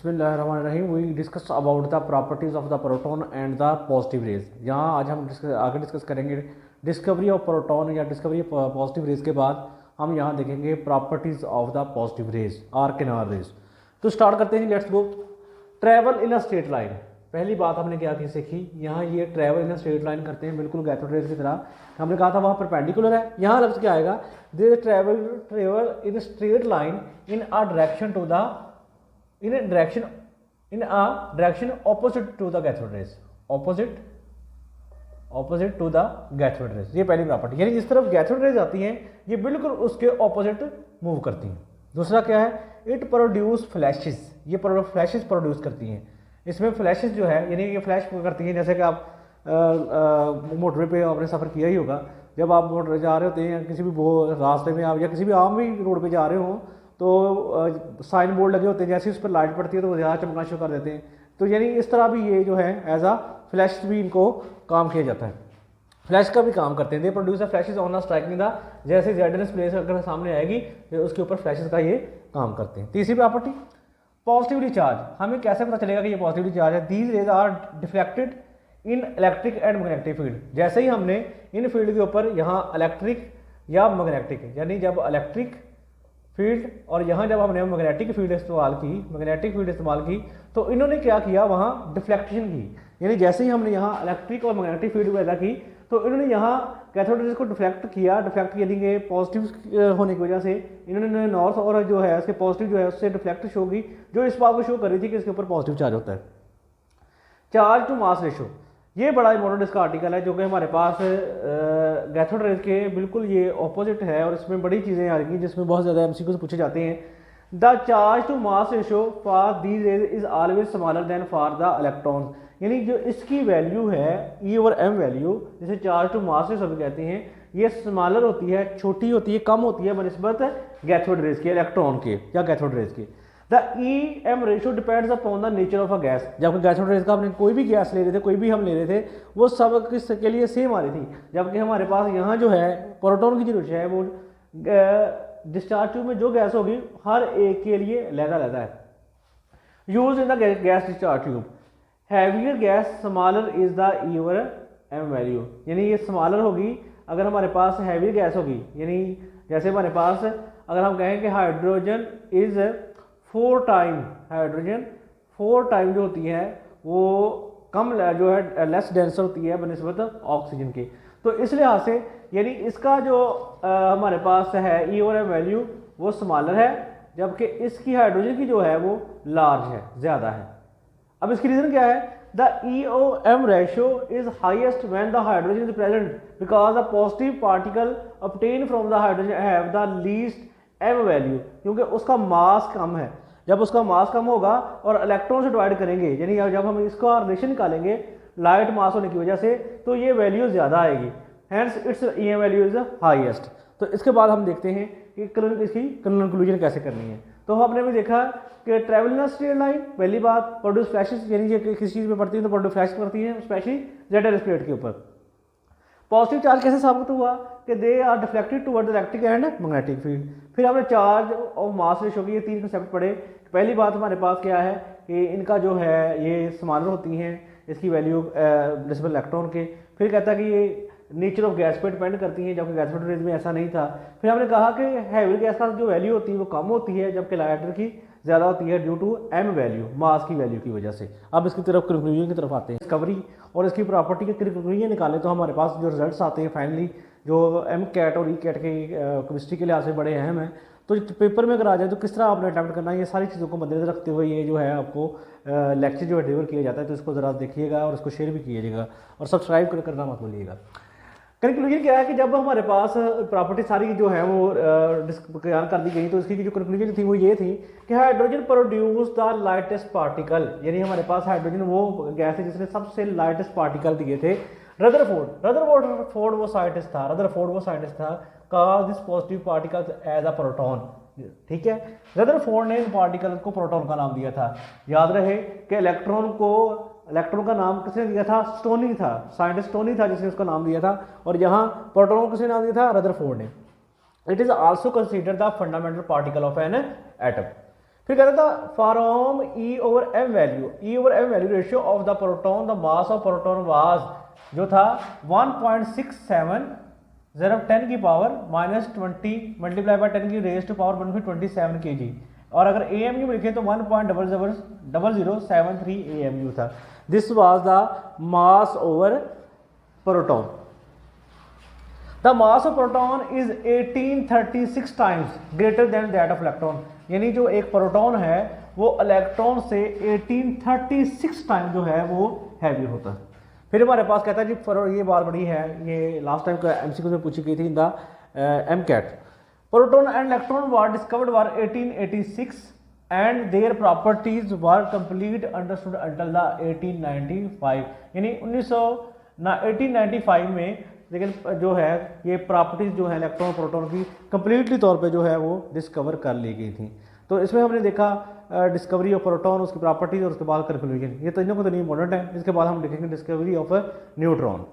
बिस्मिल्लाहिर्रहमानिर्रहीम। We discuss about the properties of the proton and the positive rays. यहाँ आज हम आगे डिस्कस करेंगे डिस्कवरी ऑफ प्रोटॉन या डिस्कवरी ऑफ पॉजिटिव रेज के बाद हम यहाँ देखेंगे properties of the positive rays or canal rays. तो स्टार्ट करते हैं, let's go. Travel in a straight line, पहली बात हमने क्या की सीखी, यहाँ ये travel in a straight line करते हैं बिल्कुल कैथोड रेज की तरह। हमने कहा था वहाँ परपेंडिकुलर है, यहाँ लफ्ज़ क्या आएगा, they travel in straight line in a direction to the in a direction opposite to the cathode rays, opposite to the cathode rays। ये पहली प्रॉपर्टी, यानी जिस तरफ कैथोड रेज आती हैं ये बिल्कुल उसके ऑपोजिट मूव करती हैं। दूसरा क्या है, इट प्रोड्यूस फ्लैशेस, ये फ्लैशेस प्रोड्यूस करती हैं। इसमें फ्लैशेस जो है यानी ये फ्लैश करती हैं, जैसे कि आप मोटरवे पे आपने सफ़र किया ही होगा, जब आप मोटर जा रहे होते हैं किसी भी रास्ते में आप या किसी भी आम भी रोड पे जा रहे हो तो साइन बोर्ड लगे होते हैं, जैसे उस पर लाइट पड़ती है तो वो ज़्यादा चमकना शुरू कर देते हैं। तो यानी इस तरह भी ये जो है एज अ फ्लैश भी इनको काम किया जाता है, फ्लैश का भी काम करते हैं। They produce a flashes on a striking the, जैसे जेडनेस प्लेस अगर सामने आएगी तो उसके ऊपर फ्लैशेस का ये काम करते हैं। तीसरी प्रॉपर्टी पॉजिटिवली चार्ज, हमें कैसे पता चलेगा कि ये पॉजिटिवली चार्ज है। These rays are deflected in electric and magnetic field, जैसे ही हमने इन फील्ड के ऊपर यहाँ इलेक्ट्रिक या मैग्नेटिक, यानी जब इलेक्ट्रिक फील्ड और यहाँ जब हमने मैग्नेटिक फील्ड इस्तेमाल की तो इन्होंने क्या किया, वहाँ डिफ्लेक्शन की, यानी जैसे ही हमने यहाँ इलेक्ट्रिक और मैग्नेटिक फील्ड पैदा की तो इन्होंने यहाँ कैथोड रेज को डिफ्लेक्ट किया यानी कि पॉजिटिव होने की वजह से इन्होंने नॉर्थ और जो है इसके पॉजिटिव जो है उससे डिफ्लेक्ट शो की, जो इस बात को शो कर रही थी कि इसके ऊपर पॉजिटिव चार्ज होता है। चार्ज टू मास रेशो, ये बड़ा इंपॉर्टेंट इसका आर्टिकल है जो कि हमारे पास कैथोड रेज के बिल्कुल ये ऑपोजिट है और इसमें बड़ी चीज़ें आ रही हैं जिसमें बहुत ज़्यादा एमसीक्यूज पूछे जाते हैं। The charge to mass ratio for these rays is always smaller than for the electrons, यानी जो इसकी वैल्यू है ई ओवर एम वैल्यू, जिसे चार्ज टू मास रेशो भी कहते हैं, ये स्मॉलर होती है, छोटी होती है, कम होती है बनिस्बत कैथोड रेज के, इलेक्ट्रॉन के या कैथोड रेज के। The E M ratio depends upon the nature of a gas, जबकि कैथोड रेज का हमने कोई भी गैस ले रहे थे, कोई भी हम ले रहे थे, वो सब के लिए सेम आ रही थी, जबकि हमारे पास यहाँ जो है प्रोटॉन की जो रेशो है वो डिस्चार्ज ट्यूब में जो गैस होगी हर एक के लिए अलग-अलग है। Use in the gas discharge tube, heavier gas smaller is the E over M value, यानी ये स्मॉलर होगी अगर हमारे पास हैवियर गैस होगी, यानी जैसे हमारे पास अगर हम कहें कि हाइड्रोजन इज 4 टाइम जो होती है वो कम जो है लेस डेंसर होती है बनिस्बत ऑक्सीजन की, तो इस लिहाज से यानी इसका जो हमारे पास है ई और एम वैल्यू वो स्मॉलर है, जबकि इसकी हाइड्रोजन की जो है वो लार्ज है, ज़्यादा है। अब इसकी रीज़न क्या है, the E O M ratio is highest when the hydrogen is present because the positive particle obtain from the hydrogen have the least M value, क्योंकि उसका मास कम है। जब उसका मास कम होगा और इलेक्ट्रॉन से डिवाइड करेंगे, यानी जब हम इसका रिलेशन निकालेंगे लाइट मास होने की वजह से, तो ये वैल्यू ज़्यादा आएगी, hence its E M value is highest. तो इसके बाद हम देखते हैं कि इसकी कंक्लूजन कैसे करनी है। तो हमने भी देखा कि ट्रैवल इन स्ट्रेट लाइन, पहली बात प्रोड्यूस फ्लैशेस, यानी ये किसी चीज़ में पड़ती है तो प्रोड्यूस फ्लैश करती है, स्पेशली जेड स्प्लेट के ऊपर। पॉजिटिव चार्ज कैसे साबित हुआ कि they are deflected toward electric and magnetic field. फिर हमने चार्ज और मास रेशो की ये 3 कंसेप्ट पढ़े। पहली बात हमारे पास क्या है कि इनका जो है ये स्मॉलर होती हैं, इसकी वैल्यू डिस्पल इलेक्ट्रॉन के। फिर कहता है कि ये नेचर ऑफ गैस पे डिपेंड करती हैं, जबकि कैथोड रेज में ऐसा नहीं था। फिर हमने कहा कि हैवी गैस का जो वैल्यू होती है वो कम होती है, जबकि लाइटर की ज़्यादा होती है ड्यू टू एम वैल्यू, मास की वैल्यू की वजह से। अब इसकी तरफ कंक्लूजन की तरफ आते हैं, डिस्कवरी और इसकी प्रॉपर्टी के कंक्लूजन निकालें तो हमारे पास जो रिजल्ट्स आते हैं फाइनली, जो एम कैट और ई कैट के केमिस्ट्री के लिहाज से बड़े अहम हैं। तो पेपर में अगर आ जाए तो किस तरह आपने अटैम्प्ट करना है, ये सारी चीज़ों को मद्देनजर रखते हुए ये जो है आपको लेक्चर जो है डिलीवर किया जाता है, तो इसको ज़रा देखिएगा और इसको शेयर भी कीजिएगा और सब्सक्राइब करना मत भूलिएगा। कंक्लूजन क्या है कि जब हमारे पास प्रॉपर्टी सारी जो है वो बयान कर दी गई, तो इसकी जो कंक्लूजन थी वो ये थी कि hydrogen produce the lightest particle, यानी हमारे पास हाइड्रोजन वो गैस है जिसने सबसे लाइटेस्ट पार्टिकल दिए थे। रदरफोर्ड वो साइंटिस्ट था cause this positive particles as a proton, ठीक है। रदरफोर्ड ने इन पार्टिकल को प्रोटॉन का नाम दिया था। याद रहे कि इलेक्ट्रॉन का नाम किसने दिया था, स्टोनी था, साइंटिस्ट स्टोनी था जिसने उसका नाम दिया था, और यहाँ प्रोटॉन को किसने नाम दिया था, रदरफोर्ड ने। It is also considered the fundamental particle of an atom. फिर कहता था from E over M value ratio of the proton, the mass of proton was जो था 1.67 जरा 10 की पावर -20 मल्टीप्लाई बाय 10 की रेज टू पावर 1/27 kg, और अगर AMU में लिखे तो 1.0073 AMU था। This was the mass over proton. The mass of proton is 1836 times greater than that of electron, यानी जो एक प्रोटॉन है वो इलेक्ट्रॉन से 1836 टाइम जो है वो हैवी होता है। फिर हमारे पास कहता है जी ये बात बड़ी है, ये लास्ट टाइम का MCQ में पूछी गई थी in the MCAT। Proton and electron were discovered were 1886 and their properties were complete understood until the 1895, यानी 1895 में लेकिन जो है ये प्रॉपर्टीज जो है इलेक्ट्रॉन प्रोटॉन की कंप्लीटली तौर पे जो है वो डिस्कवर कर ली गई थी। तो इसमें हमने देखा डिस्कवरी ऑफ प्रोटॉन, उसकी प्रॉपर्टीज और उसके बाद कंक्लूजन, ये तीनों को तो नहीं इंपॉर्टेंट है। इसके बाद हम देखेंगे डिस्कवरी ऑफ न्यूट्रॉन।